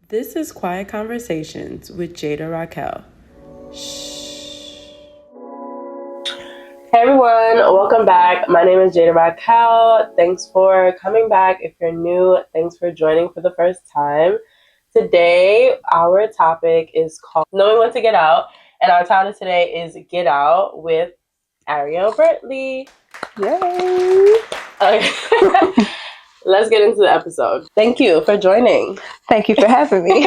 This is Quiet Conversations with Jada Raquel. Shh. Hey everyone, welcome back. My name is Jada Raquel. Thanks for coming back. If you're new, thanks for joining for the first time. Today, our topic is called Knowing When to Get Out, and our title today is Get Out with Aeriel Burtley. Yay! Okay. Let's get into the episode. Thank you for joining. Thank you for having me.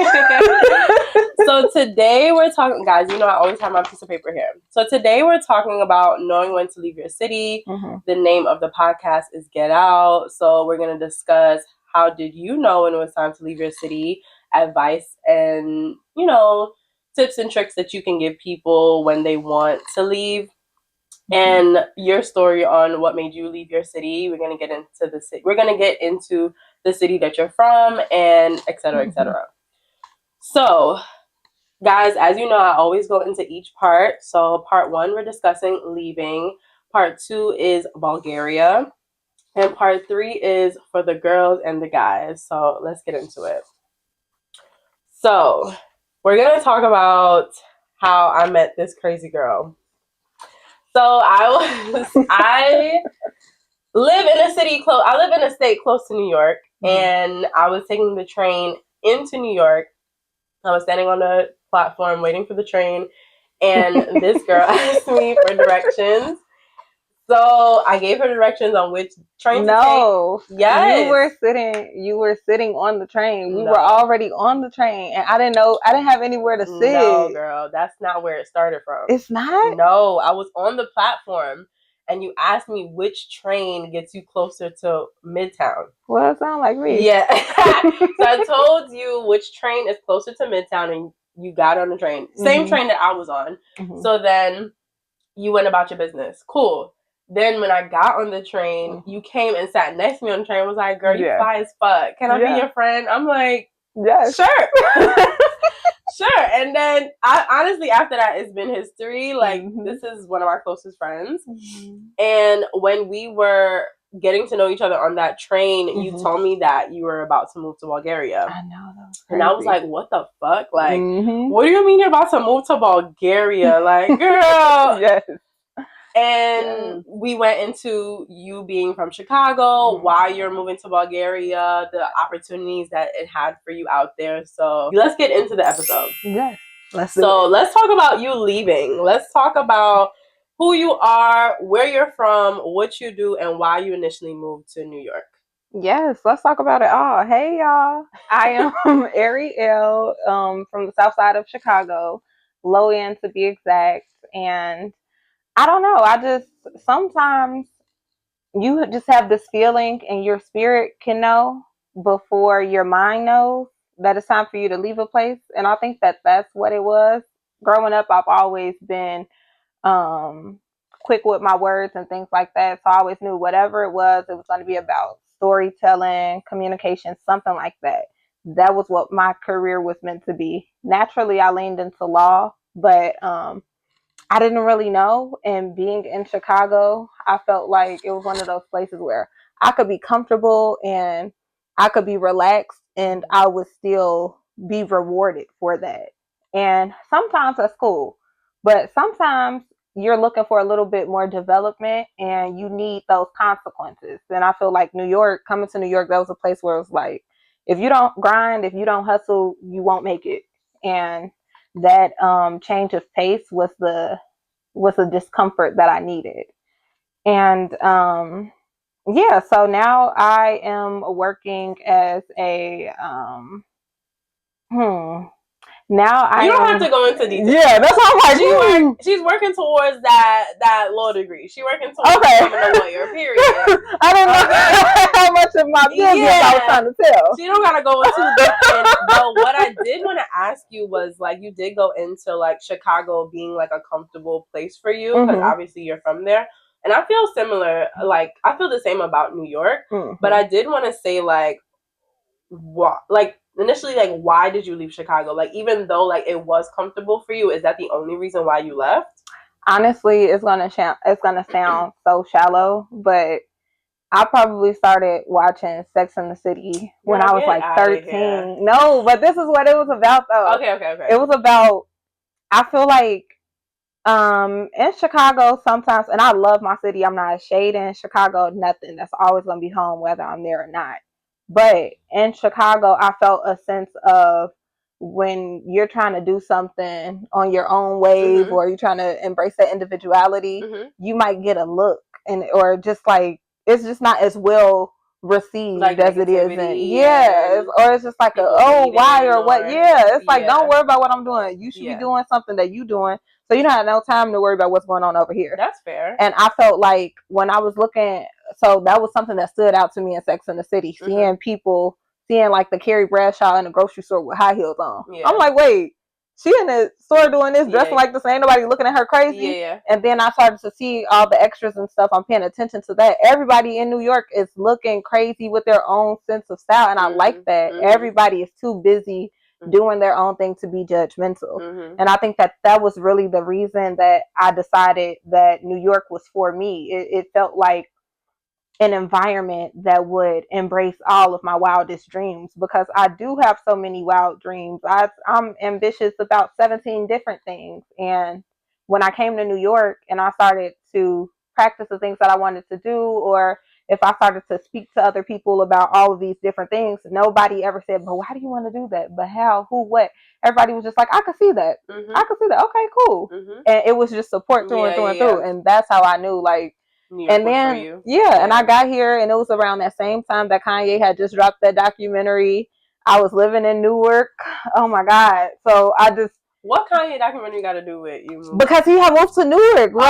So today we're talking, guys, you know I always have my piece of paper here. So today we're talking about knowing when to leave your city. Mm-hmm. The name of the podcast is Get Out. So we're going to discuss how did you know when it was time to leave your city, advice and, you know, tips and tricks that you can give people when they want to leave. And your story on what made you leave your city. We're gonna get into the city. We're gonna get into the city that you're from, and et cetera, et cetera. So, guys, as you know, I always go into each part. So, part 1, we're discussing leaving. Part 2 is Bulgaria, and part 3 is for the girls and the guys. So, let's get into it. So, we're gonna talk about how I met this crazy girl. So I live in a city close. I live in a state close to New York, and I was taking the train into New York. I was standing on the platform waiting for the train, and this girl asked me for directions. So I gave her directions on which train to take. Yes. You were sitting on the train. We were already on the train, and I didn't have anywhere to sit. No, girl, that's not where it started from. It's not? No, I was on the platform, and you asked me which train gets you closer to Midtown. Well, it sounds like me. Yeah. So I told you which train is closer to Midtown, and you got on the train. Same train that I was on. So then you went about your business. Cool. Then when I got on the train, you came and sat next to me on the train and was like, girl, you fly as fuck. Can I be your friend? I'm like, yes. Sure. Sure. And then I honestly, after that, it's been history. Like, this is one of our closest friends. And when we were getting to know each other on that train, you told me that you were about to move to Bulgaria. I know, that was crazy. And I was like, what the fuck? Like, what do you mean you're about to move to Bulgaria? Like, girl. Yes. And we went into you being from Chicago, why you're moving to Bulgaria, the opportunities that it had for you out there. So let's get into the episode. Yes. Let's talk about you leaving. Let's talk about who you are, where you're from, what you do, and why you initially moved to New York. Yes, let's talk about it all. Hey, y'all. I am Aeriel from the south side of Chicago, low end to be exact. And I don't know. Sometimes you just have this feeling and your spirit can know before your mind knows that it's time for you to leave a place. And I think that that's what it was. Growing up, I've always been quick with my words and things like that. So I always knew whatever it was going to be about storytelling, communication, something like that. That was what my career was meant to be. Naturally, I leaned into law, but I didn't really know. And being in Chicago, I felt like it was one of those places where I could be comfortable and I could be relaxed and I would still be rewarded for that. And sometimes that's cool, but sometimes you're looking for a little bit more development and you need those consequences. And I feel like coming to New York, that was a place where it was like, if you don't grind, if you don't hustle, you won't make it. And that change of pace was the discomfort that I needed. And so now I am working as a You don't have to go into detail. Yeah, that's how I'm like. She's working towards that law degree. She's working towards becoming a lawyer. Period. I don't know how much of my business I was trying to tell. She don't gotta go into deep. But what I did want to ask you was, like, you did go into like Chicago being like a comfortable place for you because obviously you're from there. And I feel similar. Like, I feel the same about New York. But I did want to say, like, what, like, initially, like, why did you leave Chicago? Like, even though like it was comfortable for you, is that the only reason why you left? Honestly, it's gonna sound so shallow, but I probably started watching Sex and the City when I was like 13. No, but this is what it was about though. Okay. It was about, I feel like in Chicago sometimes, and I love my city, I'm not shading Chicago, nothing. That's always gonna be home whether I'm there or not. But in Chicago, I felt a sense of when you're trying to do something on your own wave, or you're trying to embrace that individuality, you might get a look, and or just like it's just not as well received like as it is in or it's just like why or what it's like don't worry about what I'm doing, you should be doing something that you doing, so you don't have no time to worry about what's going on over here. That's fair. And I felt like when I was looking, so that was something that stood out to me in Sex and the City, seeing people, seeing like the Carrie Bradshaw in the grocery store with high heels on. I'm like, wait, she in the store doing this, dressing like this, ain't nobody looking at her crazy. And then I started to see all the extras and stuff. I'm paying attention to that. Everybody in New York is looking crazy with their own sense of style, and I like that. Everybody is too busy doing their own thing to be judgmental. And I think that that was really the reason that I decided that New York was for me. It felt like an environment that would embrace all of my wildest dreams, because I do have so many wild dreams. I'm ambitious about 17 different things. And when I came to New York and I started to practice the things that I wanted to do, or if I started to speak to other people about all of these different things, nobody ever said, but why do you want to do that? But how, who, what? Everybody was just like, I could see that. I could see that. Okay, cool. And it was just support through and through and through. And that's how I knew, like, and then and I got here, and it was around that same time that Kanye had just dropped that documentary. I was living in Newark. Oh my God. So I just, what Kanye documentary got to do with you? Because he had moved to Newark. He moved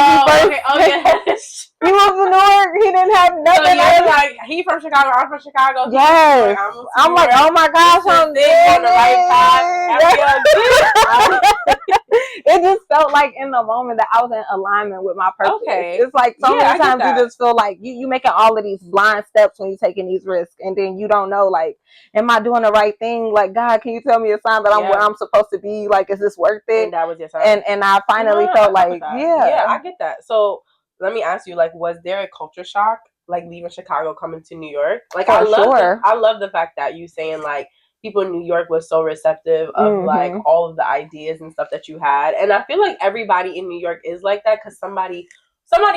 to Newark. He didn't have nothing. So like, he from Chicago, I'm from Chicago. Yes. I'm like, oh my gosh, I'm on the right path. It just felt like in the moment that I was in alignment with my purpose. It's like so many times you just feel like you making all of these blind steps when you're taking these risks, and then you don't know, like, am I doing the right thing? Like, God, can you tell me a sign that I'm where I'm supposed to be? Like, is this worth it? And that was your sign. And I finally felt like, I get that. So let me ask you, like, was there a culture shock, like leaving Chicago, coming to New York? Like, I love the fact that you saying like people in New York was so receptive of like all of the ideas and stuff that you had, and I feel like everybody in New York is like that, because somebody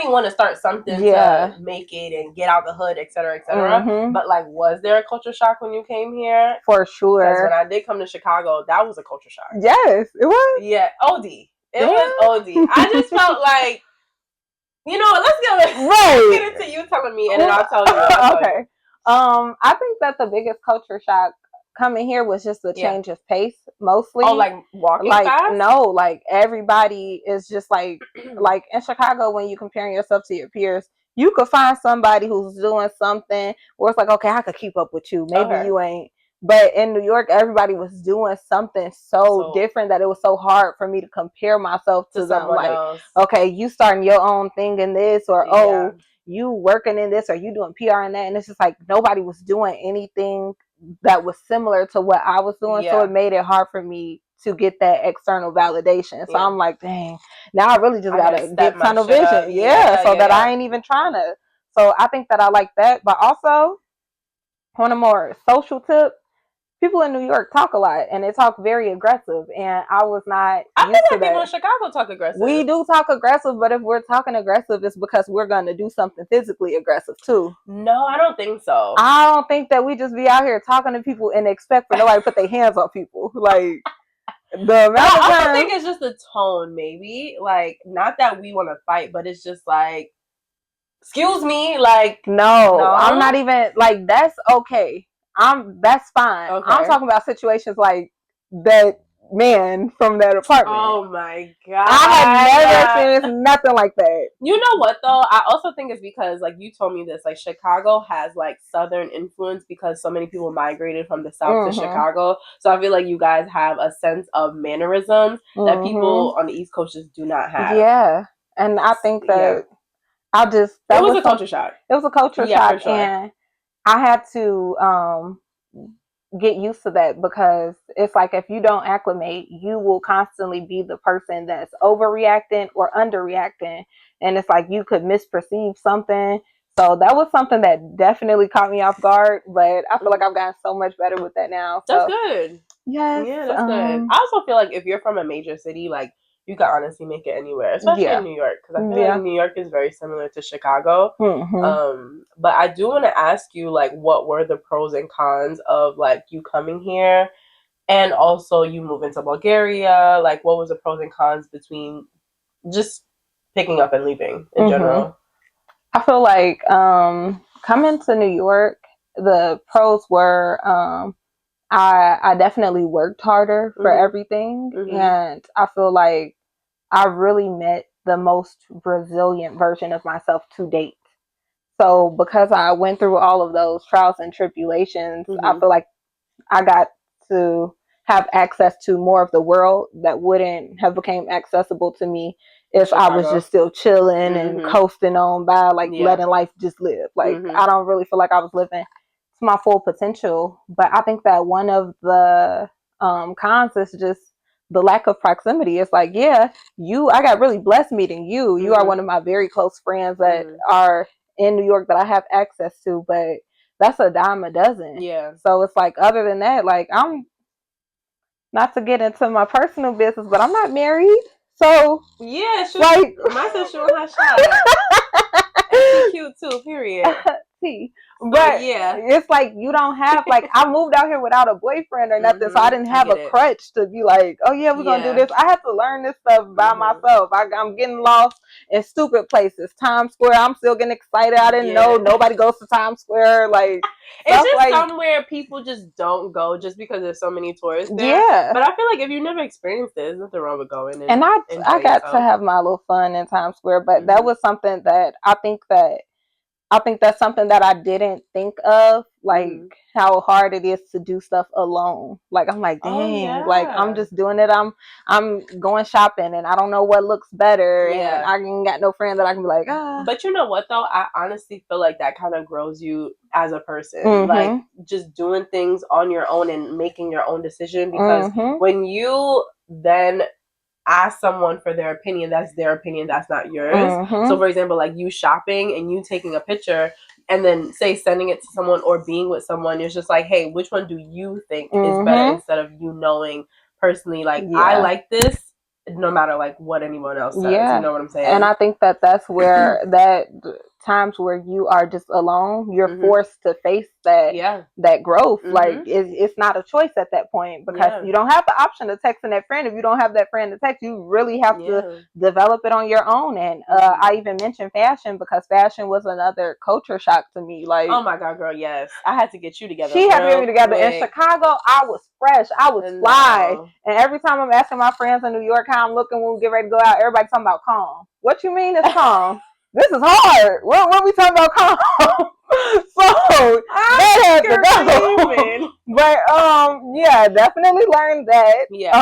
want to start something to make it and get out the hood, etc., etc. But like, was there a culture shock when you came here? For sure. Because when I did come to Chicago, that was a culture shock. Yes, it was. Yeah, OD. It was OD. I just felt like, you know, let's get into you telling me, and then I'll tell you. Okay. I think that the biggest culture shock coming here was just the change of pace, mostly. Oh, like walking fast? No, like everybody is just like in Chicago, when you comparing yourself to your peers, you could find somebody who's doing something where it's like, okay, I could keep up with you. Maybe you ain't. But in New York, everybody was doing something so different that it was so hard for me to compare myself to them. Like, else. Okay, you starting your own thing in this, or you working in this, or you doing PR in that. And it's just like nobody was doing anything that was similar to what I was doing. So it made it hard for me to get that external validation. So I'm like, dang, now I really just gotta get tunnel vision. That I ain't even trying to. So I think that I like that. But also, on a more social tip, people in New York talk a lot, and they talk very aggressive, and I was not I feel like people in Chicago talk aggressive. We do talk aggressive, but if we're talking aggressive, it's because we're going to do something physically aggressive too. No, I don't think so. I don't think that we just be out here talking to people and expect for nobody to put their hands on people. Like, the amount of time, I think it's just the tone, maybe. Like, not that we want to fight, but it's just like, excuse me, like, no, I'm not even, like, that's okay. That's fine. Okay. I'm talking about situations like that man from that apartment. Oh my God. I have never experienced nothing like that. You know what though? I also think it's because, like, you told me this, like, Chicago has like Southern influence because so many people migrated from the South to Chicago. So I feel like you guys have a sense of mannerisms that people on the East Coast just do not have. Yeah. And I think that it was a culture shock. It was a culture shock. Sure. And I had to get used to that, because it's like if you don't acclimate, you will constantly be the person that's overreacting or underreacting. And it's like you could misperceive something. So that was something that definitely caught me off guard, but I feel like I've gotten so much better with that now. So that's good. yes, Yeah, that's good. I also feel like if you're from a major city, like you can honestly make it anywhere, especially in New York, because I feel like New York is very similar to Chicago. But I do want to ask you, like, what were the pros and cons of like you coming here, and also you moving to Bulgaria? Like, what was the pros and cons between just picking up and leaving in general? I feel like coming to New York, the pros were I definitely worked harder for everything, and I feel like I really met the most resilient version of myself to date. So because I went through all of those trials and tribulations, I feel like I got to have access to more of the world that wouldn't have became accessible to me if I was just still chilling and coasting on by, like letting life just live. Like I don't really feel like I was living to my full potential. But I think that one of the cons is just the lack of proximity. It's like, yeah, I got really blessed meeting you. You are one of my very close friends that are in New York that I have access to, but that's a dime a dozen. Yeah. So it's like, other than that, like, I'm not to get into my personal business, but I'm not married. So yeah, like my sister on her shot. She's cute too. Period. But yeah, it's like you don't have, like, I moved out here without a boyfriend or nothing, so I didn't have a crutch to be like, oh yeah, we're gonna do this. I had to learn this stuff by myself. I'm getting lost in stupid places. Times Square, I'm still getting excited. I didn't know nobody goes to Times Square. Like, it's just like, somewhere people just don't go just because there's so many tourists there. Yeah. But I feel like if you never experienced it, there's nothing wrong with going. And I got to have my little fun in Times Square, but that was something that I think that's something that I didn't think of, like how hard it is to do stuff alone. Like, I'm like, dang, like I'm just doing it. I'm going shopping and I don't know what looks better, and I ain't got no friend that I can be like, ah. But you know what though? I honestly feel like that kind of grows you as a person. Like, just doing things on your own and making your own decision, because when you then ask someone for their opinion, that's their opinion, that's not yours. So for example, like you shopping and you taking a picture and then say sending it to someone or being with someone, it's just like, hey, which one do you think is better, instead of you knowing personally, like, I like this no matter like what anyone else says. You know what I'm saying? And I think that that's where that times where you are just alone, you're forced to face that growth. Like, it's not a choice at that point, because you don't have the option of texting that friend. If you don't have that friend to text, you really have to develop it on your own. And I even mentioned fashion, because fashion was another culture shock to me. Like, oh my god, girl, yes, I had to get you together. She had to get me together. In Chicago, I was fresh, I was fly, and every time I'm asking my friends in New York how I'm looking when we get ready to go out, everybody talking about calm. What you mean it's calm? This is hard. What we talking about calm? So that had to go. But yeah, definitely learned that. Yeah.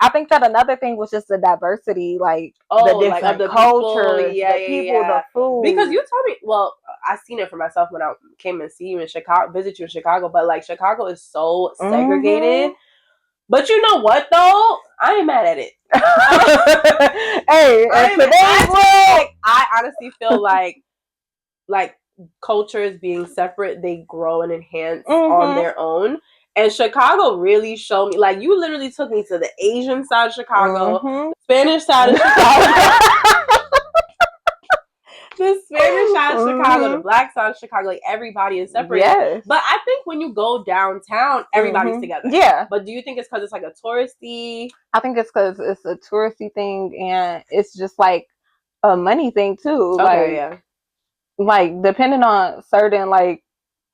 I think that another thing was just the diversity, like the different like the cultures, the people, the food. Because you told me, well, I seen it for myself when I came and see you in Chicago, visit you in Chicago. But like, Chicago is so segregated. But you know what though? I ain't mad at it. Hey, I honestly feel like cultures being separate, they grow and enhance on their own. And Chicago really showed me, like, you literally took me to the Asian side of Chicago, the Spanish side of Chicago, the Spanish side of Chicago, the black side of Chicago. Like, everybody is separated. Yes. But I think when you go downtown, everybody's together. Yeah. But do you think it's because it's like a touristy? I think it's because it's a touristy thing, and it's just like a money thing too. Okay, like, yeah. Like, depending on certain like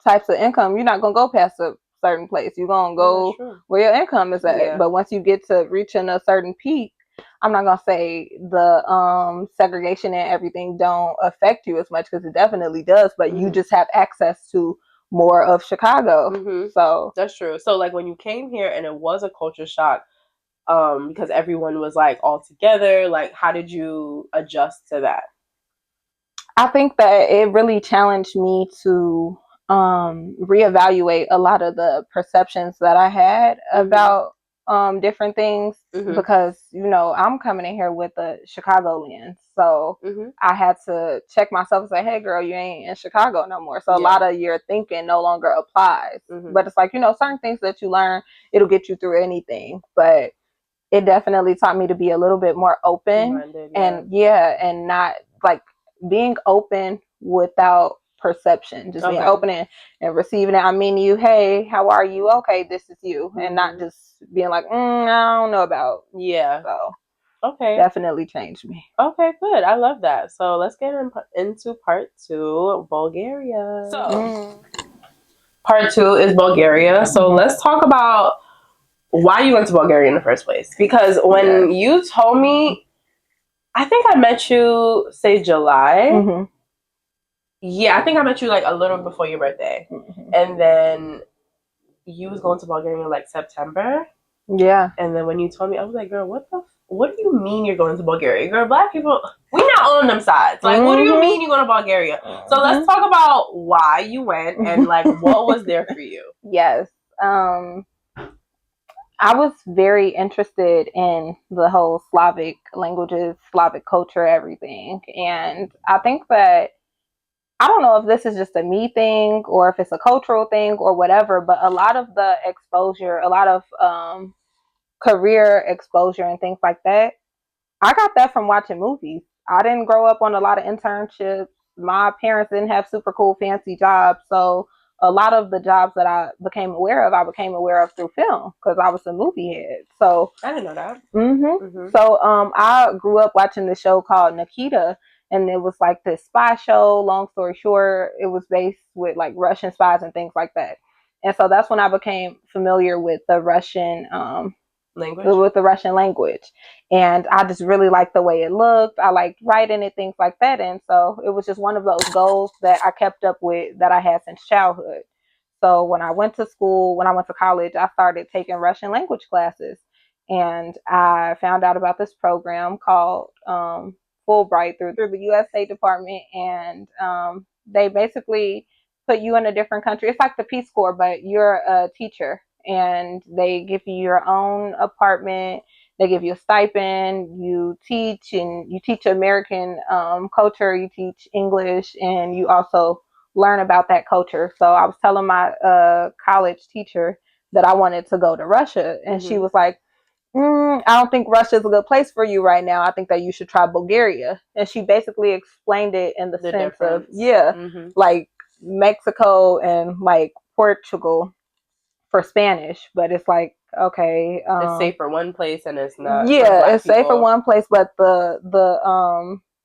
types of income, you're not gonna go past a certain place. You're gonna go where your income is at. Yeah. But once you get to reaching a certain peak, I'm not gonna say the segregation and everything don't affect you as much, because it definitely does. But you just have access to more of Chicago. So that's true. So like, when you came here and it was a culture shock, because everyone was like all together, like, how did you adjust to that? I think that it really challenged me to reevaluate a lot of the perceptions that I had about different things Mhm. because, you know, I'm coming in here with a Chicago lens. So Mhm. I had to check myself and say, hey, girl, you ain't in Chicago no more. So a Yeah. lot of your thinking no longer applies. Mhm. But it's like, you know, certain things that you learn, it'll get you through anything. But it definitely taught me to be a little bit more open. Minded, And and not like being open without perception, just being Okay. open and receiving it. I mean, you, hey, how are you? Okay, this is you, and not just being like, I don't know about. Yeah. So Okay. definitely changed me. Okay, good. I love that. So let's get into part 2, Bulgaria. So part 2 is Bulgaria. So let's talk about why you went to Bulgaria in the first place. Because when you told me, I think I met you, say July. Yeah, I think I met you like a little before your birthday. And then you was going to Bulgaria in like September. Yeah. And then when you told me, I was like, girl, what do you mean you're going to Bulgaria? Girl, black people, we not on them sides. Like, what do you mean you're going to Bulgaria? So let's talk about why you went and like what was there for you. Yes. I was very interested in the whole Slavic languages, Slavic culture, everything. And I think that, I don't know if this is just a me thing or if it's a cultural thing or whatever, but a lot of the exposure, a lot of career exposure and things like that, I got that from watching movies. I didn't grow up on a lot of internships. My parents didn't have super cool, fancy jobs. So a lot of the jobs that I became aware of through film because I was a movie head. So I didn't know that. So I grew up watching this show called Nikita, and it was like this spy show. Long story short, it was based with like Russian spies and things like that. And so that's when I became familiar with the Russian language. And I just really liked the way it looked. I liked writing it, things like that. And so it was just one of those goals that I kept up with that I had since childhood. So when I went to college, I started taking Russian language classes. And I found out about this program called Fulbright through the U.S. State Department. And they basically put you in a different country. It's like the Peace Corps, but you're a teacher. And they give you your own apartment. They give you a stipend. You teach, and you teach American culture. You teach English, and you also learn about that culture. So I was telling my college teacher that I wanted to go to Russia, and she was like, I don't think Russia is a good place for you right now. I think that you should try Bulgaria. And she basically explained it in the sense difference. Of, like Mexico and like Portugal for Spanish, but it's like, okay, it's safe for one place and it's not. Yeah, it's safe for one place, but the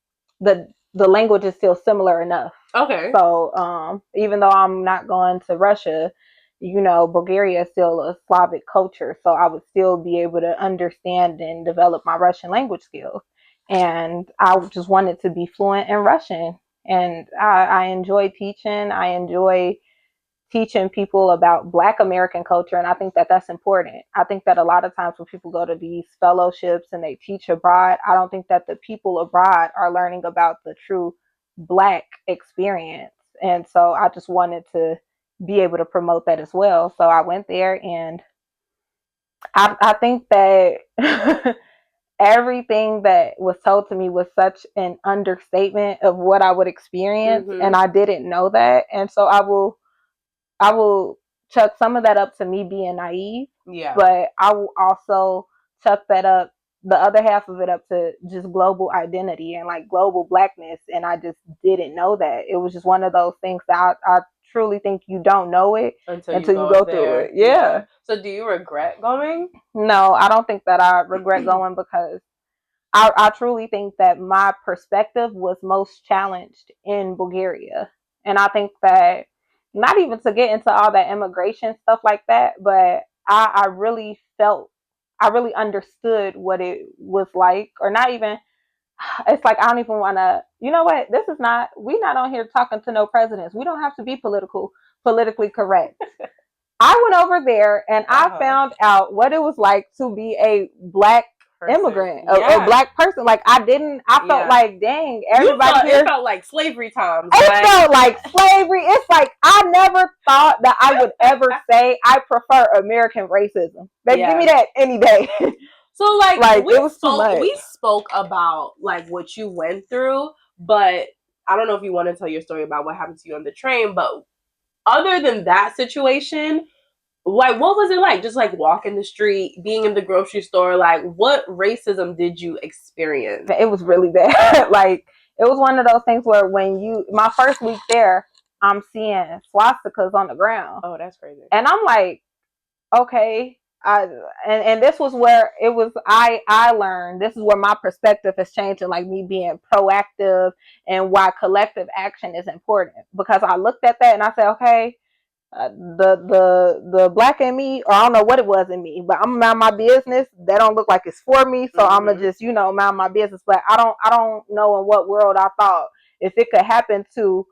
language is still similar enough. Okay. So even though I'm not going to Russia, you know, Bulgaria is still a Slavic culture, so I would still be able to understand and develop my Russian language skills. And I just wanted to be fluent in Russian. And I enjoy teaching. I enjoy teaching people about Black American culture. And I think that that's important. I think that a lot of times when people go to these fellowships and they teach abroad, I don't think that the people abroad are learning about the true Black experience. And so I just wanted to be able to promote that as well. So I went there, and I think that everything that was told to me was such an understatement of what I would experience. And I didn't know that. And so I will chuck some of that up to me being naive. Yeah. But I will also chuck the other half of it up to just global identity and like global Blackness. And I just didn't know that. It was just one of those things that I truly think you don't know it until you go through it. Yeah. So do you regret going? No, I don't think that I regret going because I truly think that my perspective was most challenged in Bulgaria. And I think that, not even to get into all that immigration stuff like that, but I really understood what it was like, or not even, it's like, I don't even want to, you know what, we not on here talking to no presidents. We don't have to be politically correct. I went over there and I found out what it was like to be a Black immigrant, a black person. Like I felt like, dang, everybody here. It felt like slavery times. It felt like slavery. It's like I never thought that I would ever say I prefer American racism. Like, give me that any day. So like it was too much. We spoke about like what you went through, but I don't know if you want to tell your story about what happened to you on the train. But other than that situation, like, what was it like? Just like walking the street, being in the grocery store. Like, what racism did you experience? It was really bad. Like, it was one of those things where my first week there, I'm seeing swastikas on the ground. Oh, that's crazy. And I'm like, okay. And this was where it was, I learned, this is where my perspective has changed, and like me being proactive and why collective action is important, because I looked at that and I said, okay, the black in me, or I don't know what it was in me, but I'm mind my business. That don't look like it's for me, so I'm gonna just, mind my business. But I don't know in what world I thought if it could happen to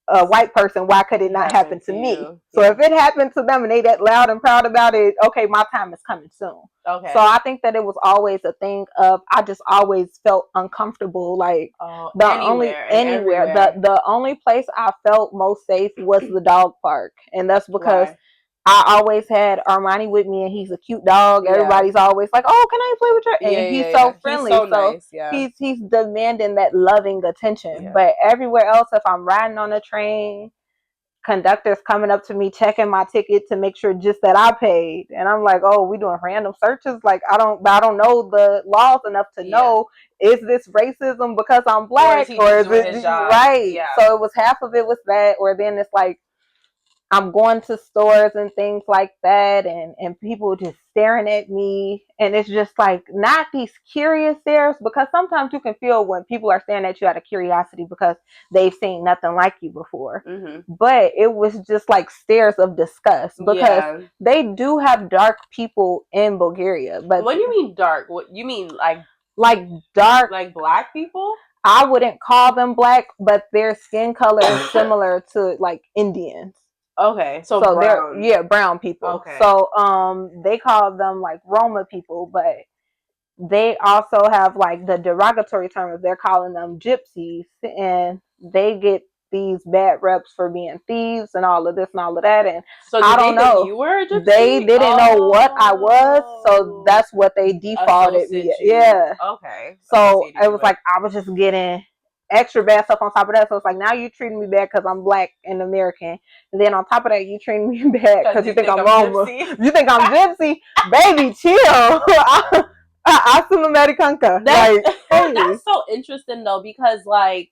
a white person, why could it not happen to me? So if it happened to them and they that loud and proud about it, okay, my time is coming soon. Okay. So I think that it was always a thing of, I just always felt uncomfortable. Like anywhere. The only place I felt most safe was the dog park. And that's because I always had Armani with me, and he's a cute dog. Yeah. Everybody's always like, "Oh, can I play with you?" And he's so friendly. He's so nice. Yeah. He's demanding that loving attention. Yeah. But everywhere else, if I'm riding on a train, conductors coming up to me, checking my ticket to make sure just that I paid, and I'm like, "Oh, we doing random searches?" Like I don't know the laws enough to know, is this racism because I'm black, or is it right? Yeah. So it was, half of it was that, or then it's like, I'm going to stores and things like that, and people just staring at me, and it's just like, not these curious stares, because sometimes you can feel when people are staring at you out of curiosity because they've seen nothing like you before. But it was just like stares of disgust, because they do have dark people in Bulgaria. But what do you mean dark? What you mean, like dark, like black people? I wouldn't call them black, but their skin color is similar to like Indians. Okay, so brown. They're brown people. Okay. So they call them like Roma people, but they also have like the derogatory term of, they're calling them gypsies, and they get these bad reps for being thieves and all of this and all of that. And so I don't know, you were a gypsy? They didn't know what I was, so that's what they defaulted me. Yeah. Okay. So it was like I was just getting extra bad stuff on top of that. So it's like, now you treating me bad because I'm black and American, and then on top of that, you treating me bad because you think I'm Roma. You think I'm gypsy? Baby, chill. I assume Americanka. That's so interesting though, because like,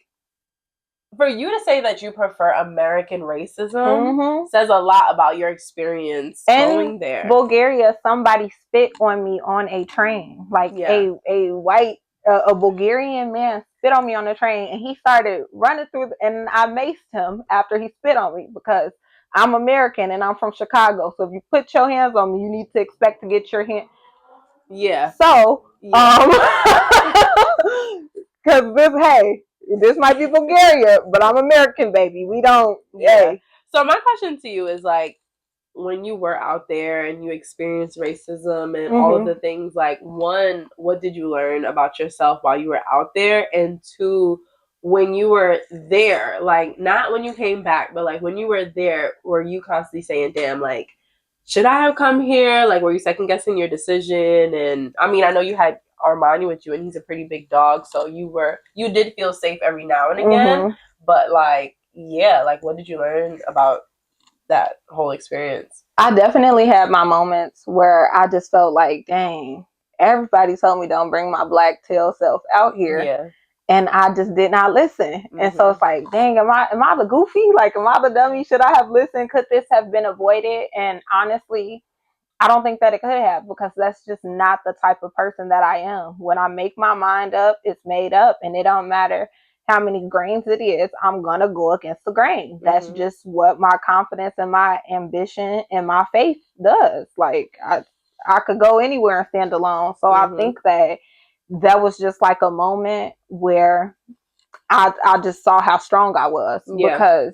for you to say that you prefer American racism says a lot about your experience going there. Bulgaria, somebody spit on me on a train. Like a white, a Bulgarian man spit on me on the train, and he started running through, and I maced him after he spit on me, because I'm American and I'm from Chicago. So if you put your hands on me, you need to expect to get your hand. Yeah. So, because this might be Bulgaria, but I'm American, baby. We don't. Yeah. So my question to you is, like, when you were out there and you experienced racism and all of the things, like, one, what did you learn about yourself while you were out there? And two, when you were there, like, not when you came back, but like when you were there, were you constantly saying, damn, like, should I have come here? Like, were you second guessing your decision? And I mean, I know you had Armani with you, and he's a pretty big dog, so you did feel safe every now and again. But like, like, what did you learn about that whole experience? I definitely had my moments where I just felt like, dang, everybody told me don't bring my black tail self out here. Yeah. And I just did not listen. And so it's like, dang, am I the goofy? Like, am I the dummy? Should I have listened? Could this have been avoided? And honestly, I don't think that it could have, because that's just not the type of person that I am. When I make my mind up, it's made up, and it don't matter how many grains it is, I'm going to go against the grain. That's just what my confidence and my ambition and my faith does. Like, I could go anywhere and stand alone. So I think that was just like a moment where I just saw how strong I was, because,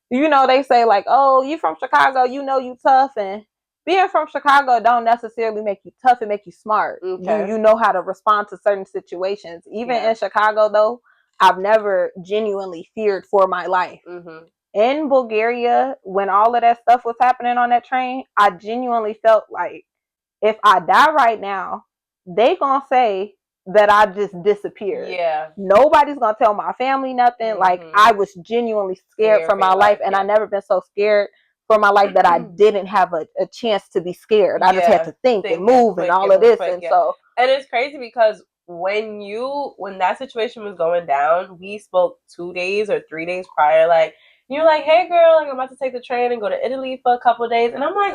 they say like, oh, you from Chicago, you tough. And being from Chicago don't necessarily make you tough. It make you smart. Okay. You know how to respond to certain situations. Even in Chicago, though, I've never genuinely feared for my life. Mm-hmm. In Bulgaria, when all of that stuff was happening on that train, I genuinely felt like if I die right now, they gonna say that I just disappeared. Yeah. Nobody's gonna tell my family nothing. Mm-hmm. Like, I was genuinely scared for my life, and I never been so scared for my life that I didn't have a chance to be scared. I just had to think and move and all of this. And so, and it's crazy because when that situation was going down, we spoke 2 days or 3 days prior, like, you're like, hey girl, like, I'm about to take the train and go to Italy for a couple of days. And I'm like,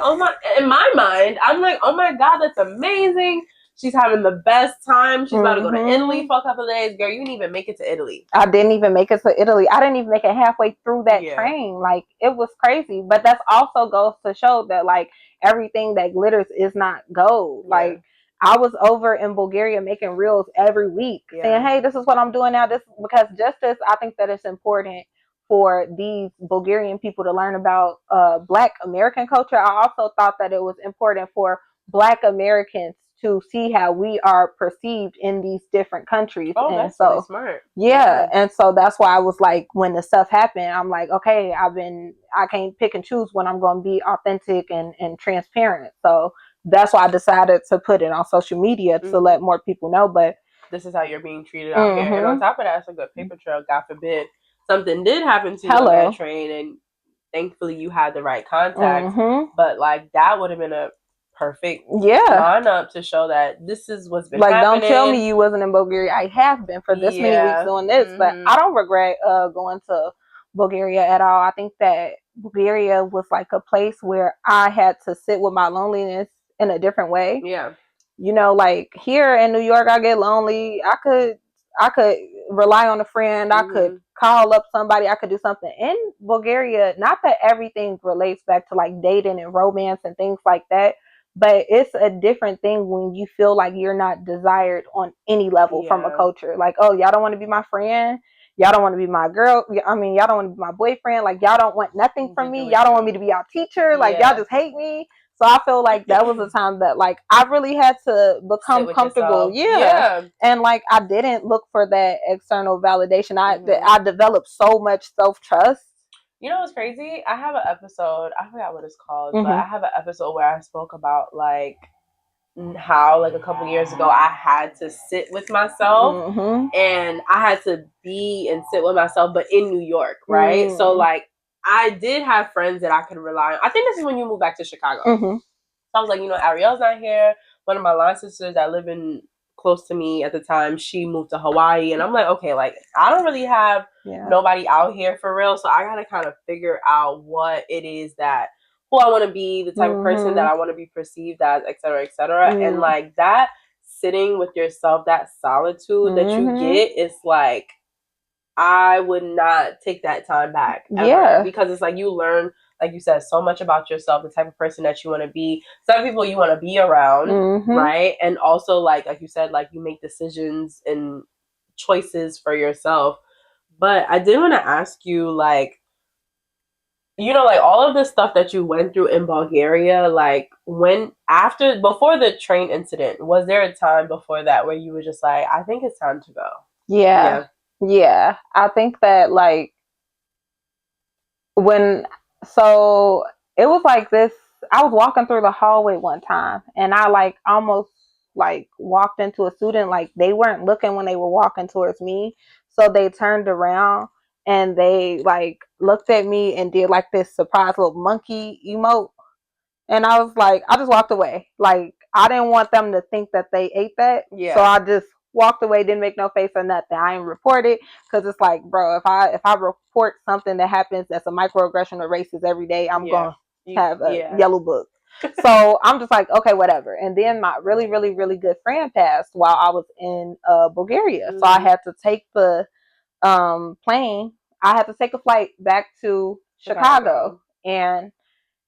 in my mind, I'm like, oh my God, that's amazing. She's having the best time. She's about to go to Italy for a couple of days. Girl, you didn't even make it to Italy. I didn't even make it to Italy. I didn't even make it halfway through that train. Like, it was crazy. But that also goes to show that, like, everything that glitters is not gold. Yeah. Like, I was over in Bulgaria making reels every week, saying, hey, this is what I'm doing now. This, because just as I think that it's important for these Bulgarian people to learn about Black American culture, I also thought that it was important for Black Americans to see how we are perceived in these different countries. Oh, and that's so really smart. Yeah. And so that's why I was like, when the stuff happened, I'm like, okay, I can't pick and choose when I'm going to be authentic and transparent. So that's why I decided to put it on social media to let more people know. But this is how you're being treated out here. And on top of that, it's a good paper trail. God forbid something did happen to you on that train, and thankfully you had the right contacts. But like, that would have been a perfect lineup to show that this is what's been happening. Don't tell me you wasn't in Bulgaria. I have been for this many weeks doing this, but I don't regret going to Bulgaria at all. I think that Bulgaria was like a place where I had to sit with my loneliness in a different way. Yeah. You know, like here in New York, I get lonely. I could rely on a friend. I could call up somebody. I could do something. In Bulgaria, not that everything relates back to like dating and romance and things like that, but it's a different thing when you feel like you're not desired on any level from a culture. Like, oh, y'all don't want to be my friend. Y'all don't want to be my girl. I mean, y'all don't want to be my boyfriend. Like, y'all don't want nothing from me. Y'all don't want me to be y'all teacher. Like, y'all just hate me. So I feel like that was a time that, like, I really had to become comfortable. Yeah. And, like, I didn't look for that external validation. I developed so much self-trust. You know what's crazy? I have an episode, I forgot what it's called, but I have an episode where I spoke about, like, how, like, a couple years ago I had to sit with myself, and I had to be and sit with myself, but in New York, right? So, like, I did have friends that I could rely on. I think this is when you moved back to Chicago. So I was like, you know, Ariel's not here. One of my line sisters that live in close to me at the time, she moved to Hawaii, and I'm like, okay, like, I don't really have nobody out here for real, so I gotta kind of figure out what it is that, who I want to be, the type of person that I want to be perceived as, et cetera, and like, that sitting with yourself, that solitude that you get, is like, I would not take that time back ever, because it's like, you learn, like you said, so much about yourself, the type of person that you want to be, some people you want to be around, right? And also, like you said, like, you make decisions and choices for yourself. But I did want to ask you, like, you know, like, all of the stuff that you went through in Bulgaria, like, before the train incident, was there a time before that where you were just like, I think it's time to go? Yeah. I think that, like, so it was like this, I was walking through the hallway one time, and I, like, almost, like, walked into a student, like, they weren't looking when they were walking towards me, so they turned around and they, like, looked at me and did, like, this surprise little monkey emote, and I was like, I just walked away. Like, I didn't want them to think that they ate that, so I just walked away, didn't make no face or nothing. I didn't report it, because it's like, bro, if I report something that happens that's a microaggression or racist every day, I'm gonna have a yellow book. So I'm just like, okay, whatever. And then my really, really, really good friend passed while I was in Bulgaria, so I had to take the plane. I had to take a flight back to Chicago, and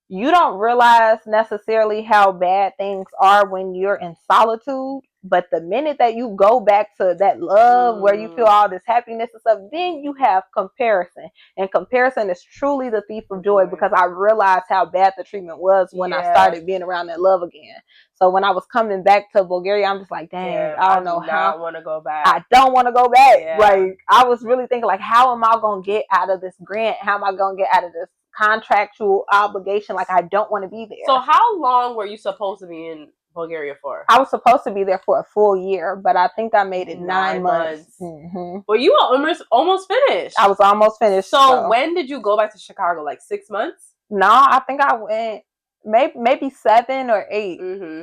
you don't realize necessarily how bad things are when you're in solitude. But the minute that you go back to that love where you feel all this happiness and stuff, then you have comparison. And comparison is truly the thief of joy, because I realized how bad the treatment was when I started being around that love again. So when I was coming back to Bulgaria, I'm just like, dang, I don't know how. I want to go back. I don't want to go back. Like, I was really thinking, like, how am I going to get out of this grant? How am I going to get out of this contractual obligation? Like, I don't want to be there. So how long were you supposed to be in Bulgaria for? I was supposed to be there for a full year, but I think I made it 9 months. Well, you were almost finished. I was almost finished. So when did you go back to Chicago? Like 6 months? No, I think I went maybe 7 or 8.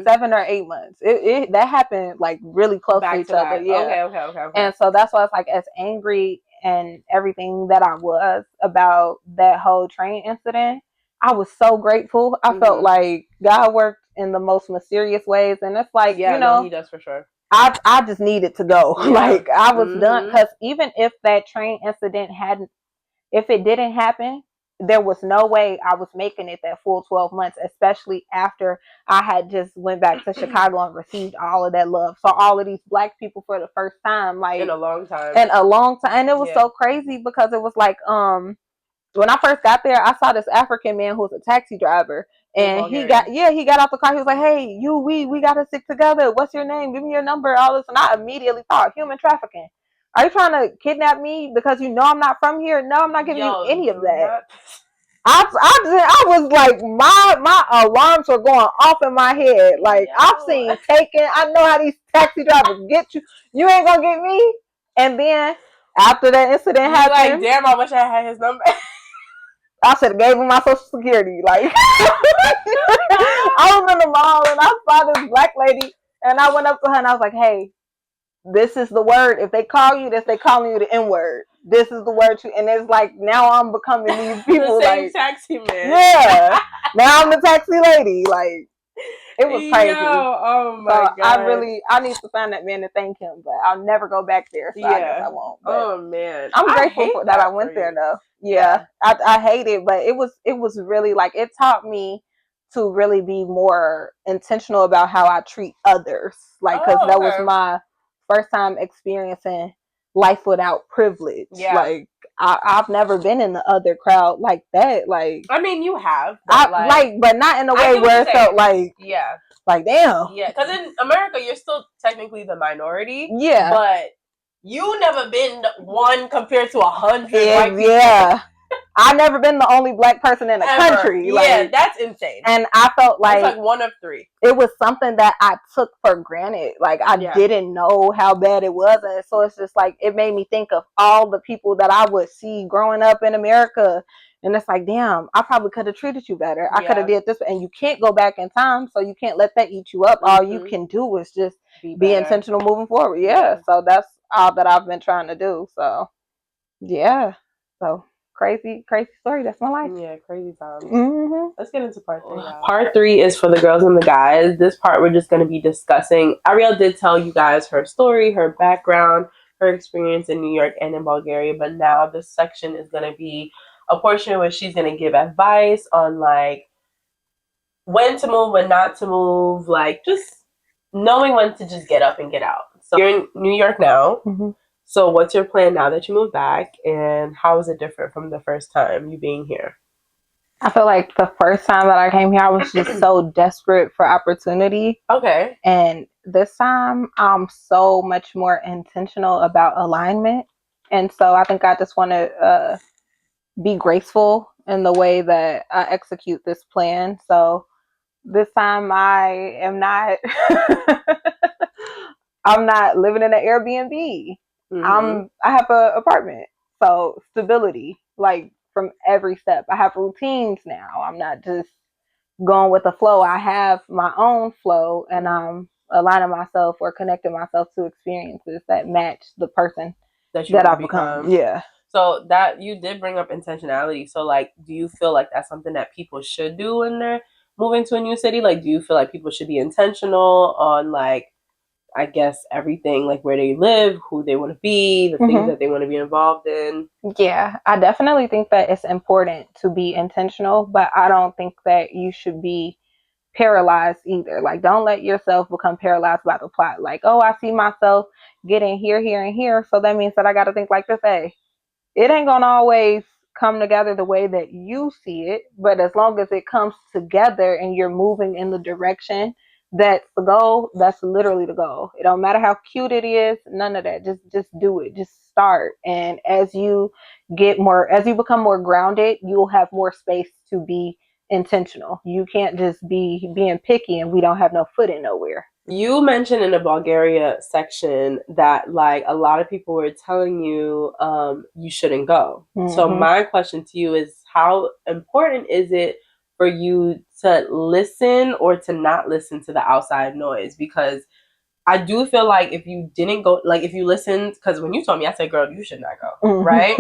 7 or 8 months. It that happened like really close to each other. Yeah. Okay. And so that's why I was like, as angry and everything that I was about that whole train incident, I was so grateful. I felt like God worked in the most mysterious ways, and it's like, you know, he does for sure. I just needed to go. Like, I was done, because even if that train incident if it didn't happen, there was no way I was making it that full 12 months, especially after I had just went back to Chicago and received all of that love. So all of these Black people for the first time, like in a long time. And it was so crazy, because it was like, when I first got there, I saw this African man who was a taxi driver, and he got out the car. He was like, "Hey, we gotta stick together. What's your name? Give me your number." All this, and I immediately thought, human trafficking. Are you trying to kidnap me because you know I'm not from here? No, I'm not giving you any of that. I was like, my alarms were going off in my head. Like, I've seen Taken. I know how these taxi drivers get you. You ain't gonna get me. And then after that incident happened, like, damn, I wish I had his number. I should have gave him my social security. Like, I was in the mall and I saw this Black lady, and I went up to her and I was like, "Hey, this is the word. If they call you this, they calling you the N word. This is the word." And it's like, now I'm becoming these people. The same like, taxi man. Yeah. Now I'm the taxi lady. Like, it was crazy. Oh my God. I need to find that man to thank him, but I'll never go back there. So I guess I won't. But oh man. I'm grateful that I went there though. Yeah. I hate it, but it was really like, it taught me to really be more intentional about how I treat others. Like, because that was my first time experiencing life without privilege. Like, I've never been in the other crowd like that. Like, I mean, you have, but but not in a way where it felt like, like, damn. Yeah, because in America, you're still technically the minority. Yeah, but you never been one compared to 100 white people. Yeah. I've never been the only Black person in the country. Like, that's insane. And I felt like, it's like 1 of 3. It was something that I took for granted. Like, I didn't know how bad it was. And so it's just like, it made me think of all the people that I would see growing up in America. And it's like, damn, I probably could have treated you better. I could have did this. And you can't go back in time, so you can't let that eat you up. All you can do is just be intentional moving forward. Yeah. So that's all that I've been trying to do. So, yeah. So, crazy story. That's my life. Yeah, crazy times. Let's get into part 3. Part 3 is for the girls and the guys. This part we're just going to be discussing. Aeriel did tell you guys her story, her background, her experience in New York and in Bulgaria. But now this section is going to be a portion where she's going to give advice on, like, when to move, when not to move, like, just knowing when to just get up and get out. So you're in New York now. So what's your plan now that you moved back, and how is it different from the first time you being here? I feel like the first time that I came here, I was just so desperate for opportunity. Okay. And this time, I'm so much more intentional about alignment. And so I think I just want to be graceful in the way that I execute this plan. So this time I am not, I'm not living in an Airbnb. I have an apartment. So stability, like, from every step. I have routines now. I'm not just going with the flow. I have my own flow, and I'm aligning myself or connecting myself to experiences that match the person that I've become. Yeah. So that you did bring up intentionality. So, like, do you feel like that's something that people should do when they're moving to a new city? Like, do you feel like people should be intentional on, like, I guess everything, like where they live, who they want to be, the things that they want to be involved in? Yeah, I definitely think that it's important to be intentional, but I don't think that you should be paralyzed either. Like, don't let yourself become paralyzed by the plot. Like, oh, I see myself getting here, here, and here, so that means that I got to think like this. Hey, it ain't gonna always come together the way that you see it, but as long as it comes together and you're moving in the direction that's the goal, that's literally the goal. It don't matter how cute it is, none of that. Just do it. Just start. And as you become more grounded, you'll have more space to be intentional. You can't just be being picky and we don't have no footing nowhere. You mentioned in the Bulgaria section that like a lot of people were telling you you shouldn't go. Mm-hmm. So my question to you is, how important is it for you to listen or to not listen to the outside noise? Because I do feel like if you didn't go, like if you listened, because when you told me, I said, girl, you should not go, mm-hmm. right?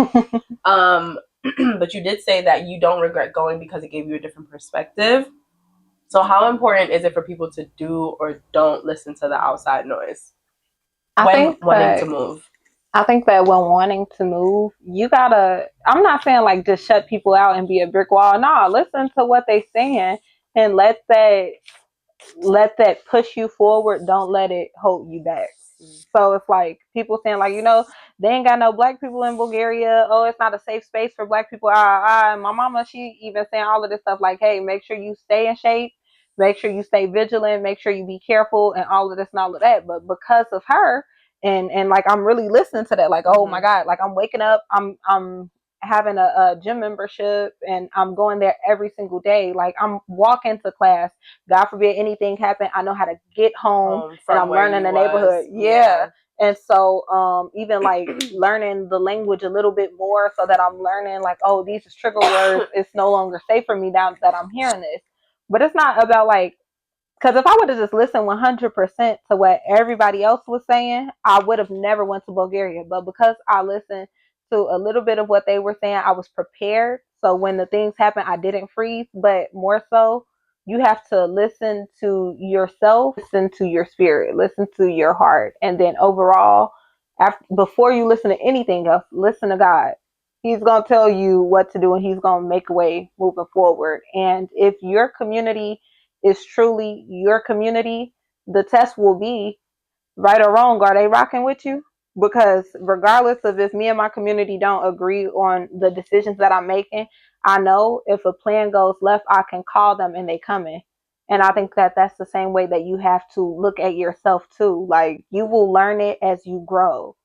But you did say that you don't regret going because it gave you a different perspective. So how important is it for people to do or don't listen to the outside noise when wanting to move? I think that when wanting to move, you gotta, I'm not saying like just shut people out and be a brick wall. No, listen to what they saying and let that push you forward. Don't let it hold you back. So it's like people saying like, they ain't got no black people in Bulgaria. Oh, it's not a safe space for black people. My mama, she even saying all of this stuff like, hey, make sure you stay in shape. Make sure you stay vigilant. Make sure you be careful and all of this and all of that. But because of her and like, I'm really listening to that. Like, oh my God, like I'm waking up. I'm having a gym membership and I'm going there every single day. Like I'm walking to class. God forbid anything happen, I know how to get home and I'm learning the neighborhood. Yeah. And so even like learning the language a little bit more so that I'm learning like, oh, these is trigger words. It's no longer safe for me now that I'm hearing this. But it's not about like, because if I would have just listened 100% to what everybody else was saying, I would have never went to Bulgaria. But because I listened to a little bit of what they were saying, I was prepared. So when the things happened, I didn't freeze. But more so, you have to listen to yourself, listen to your spirit, listen to your heart. And then overall, before you listen to anything else, listen to God. He's going to tell you what to do and he's going to make a way moving forward. And if your community is truly your community, the test will be right or wrong. Are they rocking with you? Because regardless of if me and my community don't agree on the decisions that I'm making, I know if a plan goes left, I can call them and they coming. And I think that that's the same way that you have to look at yourself too. Like you will learn it as you grow.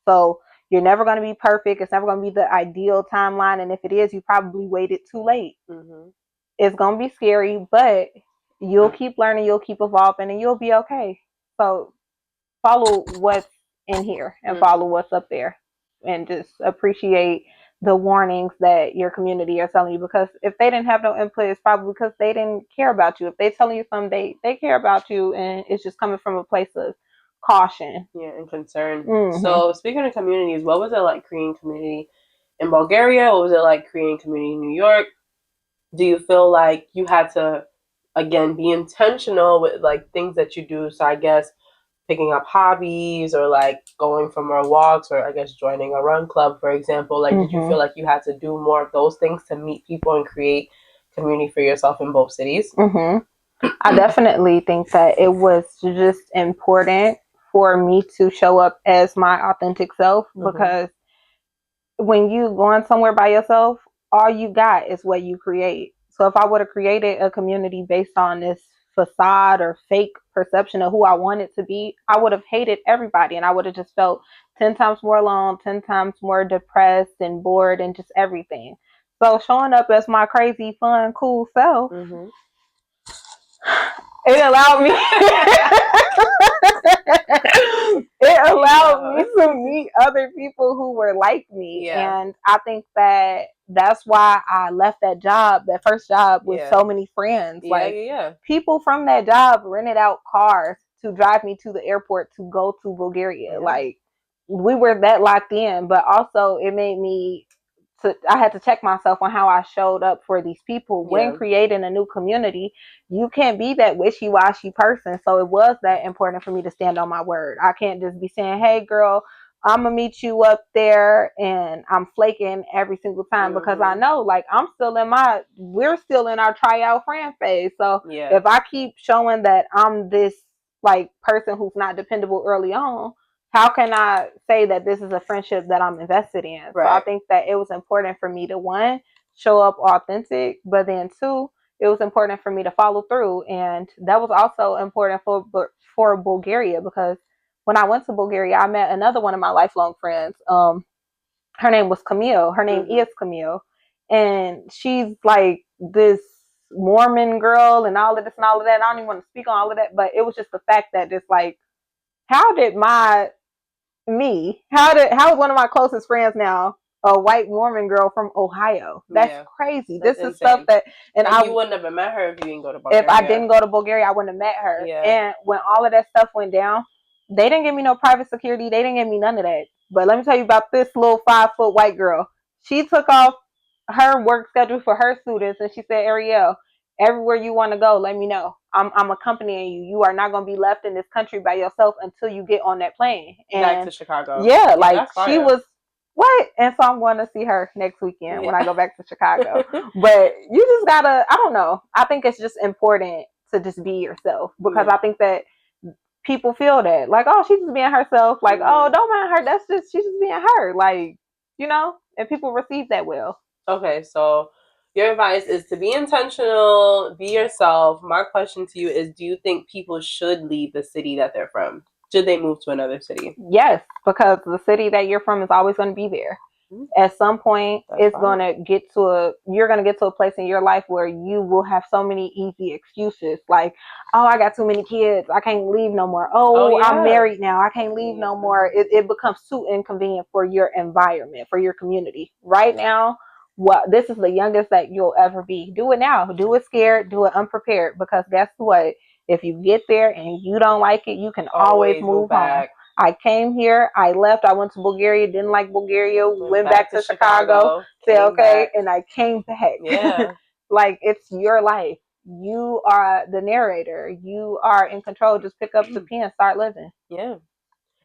So you're never going to be perfect. It's never going to be the ideal timeline. And if it is, you probably waited too late. Mm-hmm. It's going to be scary, but you'll keep learning, you'll keep evolving, and you'll be okay. So follow what's in here and follow what's up there and just appreciate the warnings that your community are telling you, because if they didn't have no input, it's probably because they didn't care about you. If they're telling you something, they care about you, and it's just coming from a place of caution. Yeah, and concern. Mm-hmm. So speaking of communities, what was it like creating community in Bulgaria? What was it like creating community in New York? Do you feel like you had to, again, be intentional with like things that you do? So I guess picking up hobbies or like going for more walks or I guess joining a run club, for example. Like, did you feel like you had to do more of those things to meet people and create community for yourself in both cities? Mm-hmm. I definitely think that it was just important for me to show up as my authentic self, because when you going somewhere by yourself, all you got is what you create. So if I would have created a community based on this facade or fake perception of who I wanted to be, I would have hated everybody and I would have just felt 10 times more alone, 10 times more depressed and bored and just everything. So showing up as my crazy, fun, cool self, it allowed me to meet other people who were like me. Yeah. And I think that that's why I left that first job with so many friends. People from that job rented out cars to drive me to the airport to go to Bulgaria. Yeah. Like we were that locked in, but also it made me I had to check myself on how I showed up for these people. When creating a new community, you can't be that wishy-washy person. So it was that important for me to stand on my word. I can't just be saying, hey girl, I'm gonna meet you up there, and I'm flaking every single time because I know, like, we're still in our tryout friend phase. So if I keep showing that I'm this like person who's not dependable early on, how can I say that this is a friendship that I'm invested in? Right. So I think that it was important for me to, one, show up authentic, but then two, it was important for me to follow through, and that was also important for Bulgaria, because when I went to Bulgaria, I met another one of my lifelong friends. Her name was Camille. Her name is Camille, and she's like this Mormon girl and all of this and all of that. I don't even want to speak on all of that, but it was just the fact that just like, how did how is one of my closest friends now a white Mormon girl from Ohio? That's crazy. That's this insane. Is stuff that, and you wouldn't have met her if you didn't go to Bulgaria. If I didn't go to Bulgaria, I wouldn't have met her. Yeah. And when all of that stuff went down, they didn't give me no private security. They didn't give me none of that. But let me tell you about this little 5-foot white girl. She took off her work schedule for her students, and she said, Aeriel, everywhere you want to go, let me know. I'm accompanying you. You are not going to be left in this country by yourself until you get on that plane. And back to Chicago. Yeah, like she was, what? And so I'm going to see her next weekend when I go back to Chicago. But you just gotta, I don't know. I think it's just important to just be yourself, because I think that people feel that, like, oh, she's just being herself. Like, oh, don't mind her. She's just being her. Like, you know, and people receive that well. Okay, so your advice is to be intentional, be yourself. My question to you is, do you think people should leave the city that they're from? Should they move to another city? Yes, because the city that you're from is always going to be there. At some point, you're going to get to a place in your life where you will have so many easy excuses, like, oh, I got too many kids, I can't leave no more. I'm married now, I can't leave no more. It becomes too inconvenient for your environment, for your community. Right now, this is the youngest that you'll ever be. Do it now. Do it scared. Do it unprepared. Because guess what? If you get there and you don't like it, you can always move back. I came here, I left, I went to Bulgaria, didn't like Bulgaria, went back to Chicago, said okay, and I came back. Yeah. Like, it's your life. You are the narrator. You are in control. Just pick up the pen and start living. Yeah.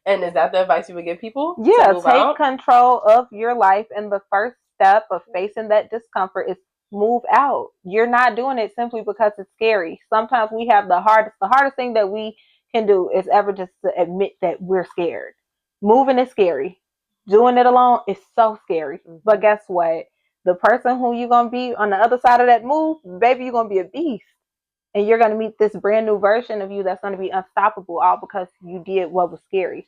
And is that the advice you would give people? Yeah, take control of your life, and the first step of facing that discomfort is move out. You're not doing it simply because it's scary. Sometimes we have the hardest thing that we can do is ever just to admit that we're scared. Moving is scary. Doing it alone is so scary. But guess what? The person who you're going to be on the other side of that move, baby, you're going to be a beast. And you're going to meet this brand new version of you that's going to be unstoppable, all because you did what was scary.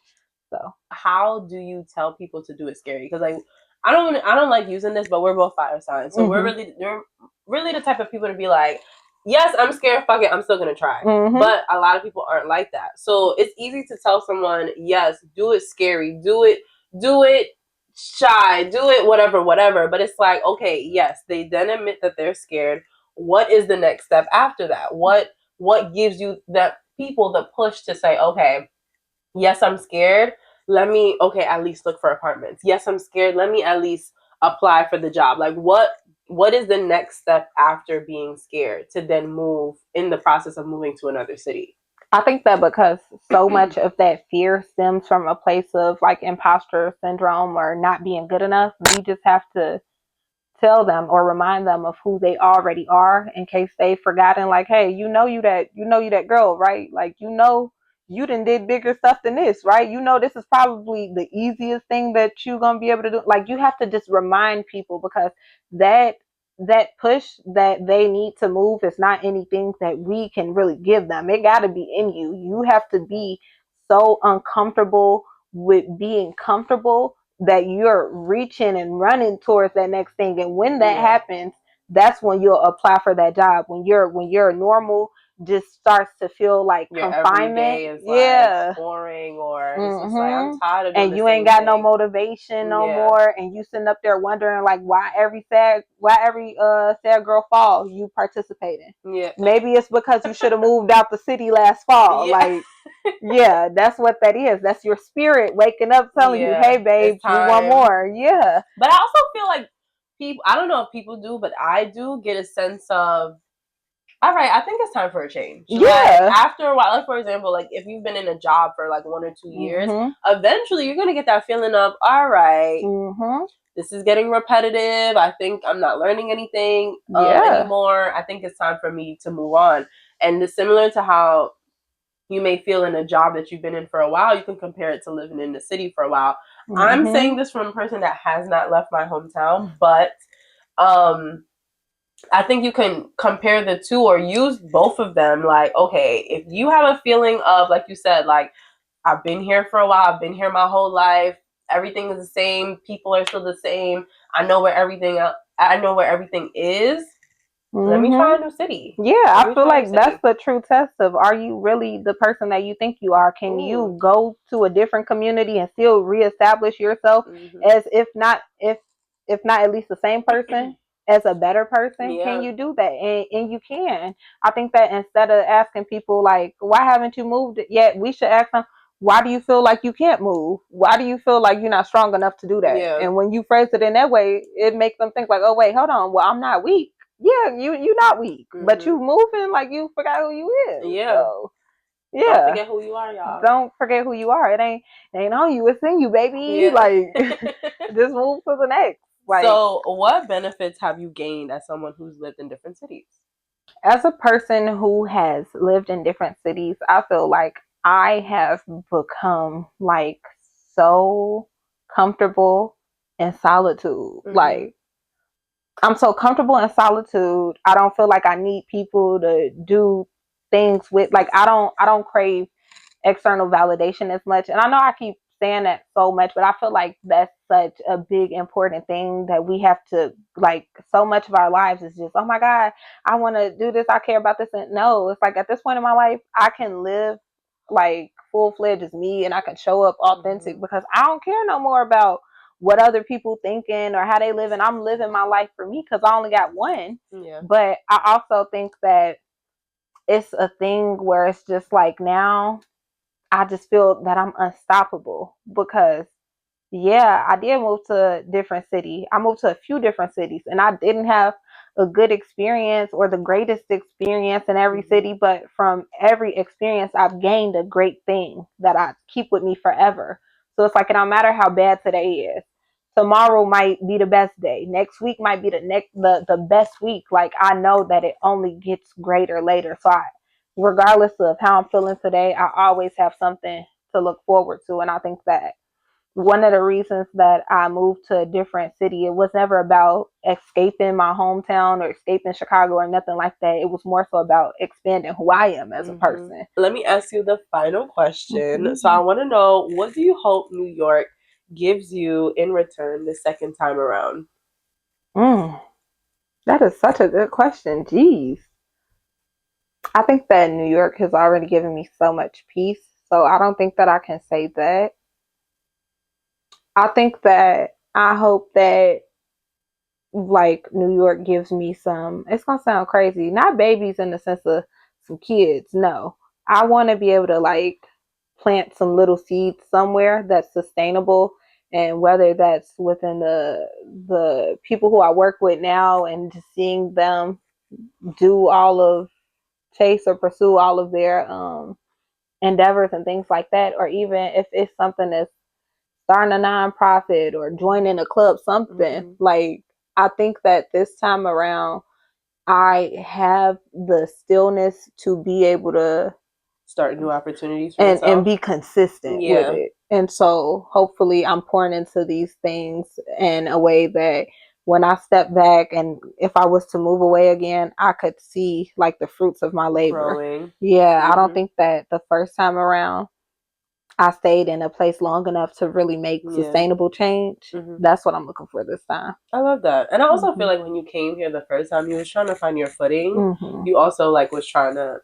So how do you tell people to do it scary? Because, like, I don't like using this, but we're both fire signs, so we're really the type of people to be like, yes, I'm scared, fuck it, I'm still gonna try. But a lot of people aren't like that, so it's easy to tell someone, yes, do it scary, do it shy, do it whatever. But it's like, okay, yes, they then admit that they're scared. What is the next step after that? What gives you that people the push to say, okay, yes, I'm scared, let me at least look for apartments. Yes, I'm scared, let me at least apply for the job. Like, what is the next step after being scared to then move in the process of moving to another city? I think that because so much of that fear stems from a place of like imposter syndrome or not being good enough, we just have to tell them or remind them of who they already are, in case they've forgotten. Like, hey, you know you that girl, right? Like, you done did bigger stuff than this, right? This is probably the easiest thing that you're gonna be able to do. Like, you have to just remind people, because that push that they need to move is not anything that we can really give them. It got to be in you. You have to be so uncomfortable with being comfortable that you're reaching and running towards that next thing. And when that happens, that's when you'll apply for that job. When you're normal just starts to feel like your confinement, is like boring, or it's just like, I'm tired of doing and you ain't got no motivation no more, and you sitting up there wondering like why every sad girl fall you participating. Maybe it's because you should have moved out the city last fall. Like, that's what that is. That's your spirit waking up telling you, hey babe, you want more. But I also feel like people, I don't know if people do, but I do get a sense of, all right, I think it's time for a change. Yeah. Like, after a while, like for example, like if you've been in a job for like 1 or 2 years, eventually you're gonna get that feeling of, all right, this is getting repetitive. I think I'm not learning anything anymore. I think it's time for me to move on. And it's similar to how you may feel in a job that you've been in for a while, you can compare it to living in the city for a while. I'm saying this from a person that has not left my hometown, but I think you can compare the two or use both of them. Like, okay, if you have a feeling of, like you said, like, I've been here for a while, I've been here my whole life, everything is the same, people are still the same, I know where everything is. Let me try a new city. Yeah, I feel like that's the true test of, are you really the person that you think you are? Can you go to a different community and still reestablish yourself as if not at least the same person, as a better person? Yeah. Can you do that? And you can. I think that instead of asking people like, why haven't you moved yet, we should ask them, why do you feel like you can't move? Why do you feel like you're not strong enough to do that? Yeah. And when you phrase it in that way, it makes them think like, oh wait, hold on, well, I'm not weak. Yeah, you're not weak, but you moving like you forgot who you is. Yeah. So, yeah. Don't forget who you are, y'all. Don't forget who you are. It ain't on you. It's in you, baby. Yeah. Like, just move to the next. Like, so, what benefits have you gained as someone who's lived in different cities? As a person who has lived in different cities, I feel like I have become like so comfortable in solitude. Like, I'm so comfortable in solitude. I don't feel like I need people to do things with. Like, I don't crave external validation as much. And I know I keep saying that so much, but I feel like that's such a big important thing that we have to, like, so much of our lives is just, oh my God, I want to do this, I care about this. And no, it's like at this point in my life, I can live like full-fledged as me, and I can show up authentic because I don't care no more about what other people thinking or how they living. I'm living my life for me because I only got one. Yeah. But I also think that it's a thing where it's just like, now I just feel that I'm unstoppable because, yeah, I did move to a different city. I moved to a few different cities, and I didn't have a good experience or the greatest experience in every city, but from every experience, I've gained a great thing that I keep with me forever. So it's like, no matter how bad today is, tomorrow might be the best day. Next week might be the best week. Like, I know that it only gets greater later. So regardless of how I'm feeling today, I always have something to look forward to. And I think that one of the reasons that I moved to a different city, it was never about escaping my hometown or escaping Chicago or nothing like that. It was more so about expanding who I am as a person. Let me ask you the final question. So I want to know, what do you hope New York gives you in return the second time around? That is such a good question. Jeez. I think that New York has already given me so much peace. So I don't think that I can say that. I think that I hope that, like, New York gives me some, it's going to sound crazy, not babies in the sense of some kids. No, I want to be able to, like, plant some little seeds somewhere that's sustainable. And whether that's within the people who I work with now and just seeing them chase or pursue all of their endeavors and things like that, or even if it's something that's starting a nonprofit or joining a club, something like, I think that this time around I have the stillness to be able to start new opportunities and be consistent with it. And so hopefully I'm pouring into these things in a way that when I step back, and if I was to move away again, I could see like the fruits of my labor. Growing. Yeah, I don't think that the first time around I stayed in a place long enough to really make sustainable change. That's what I'm looking for this time. I love that. And I also feel like when you came here the first time, you was trying to find your footing. You also like was trying to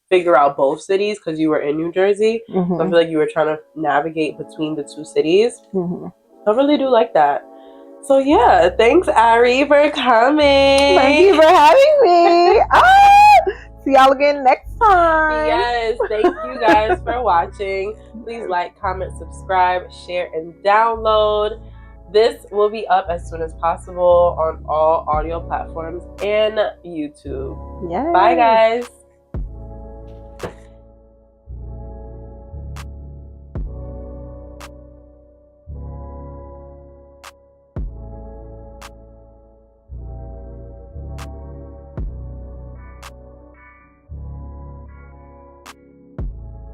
figure out both cities because you were in New Jersey. So I feel like you were trying to navigate between the two cities. I really do like that. So yeah, thanks Ari for coming. Thank you for having me. See y'all again next time. Yes, thank you guys for watching. Please like, comment, subscribe, share, and download. This will be up as soon as possible on all audio platforms and YouTube. Yes. Bye, guys.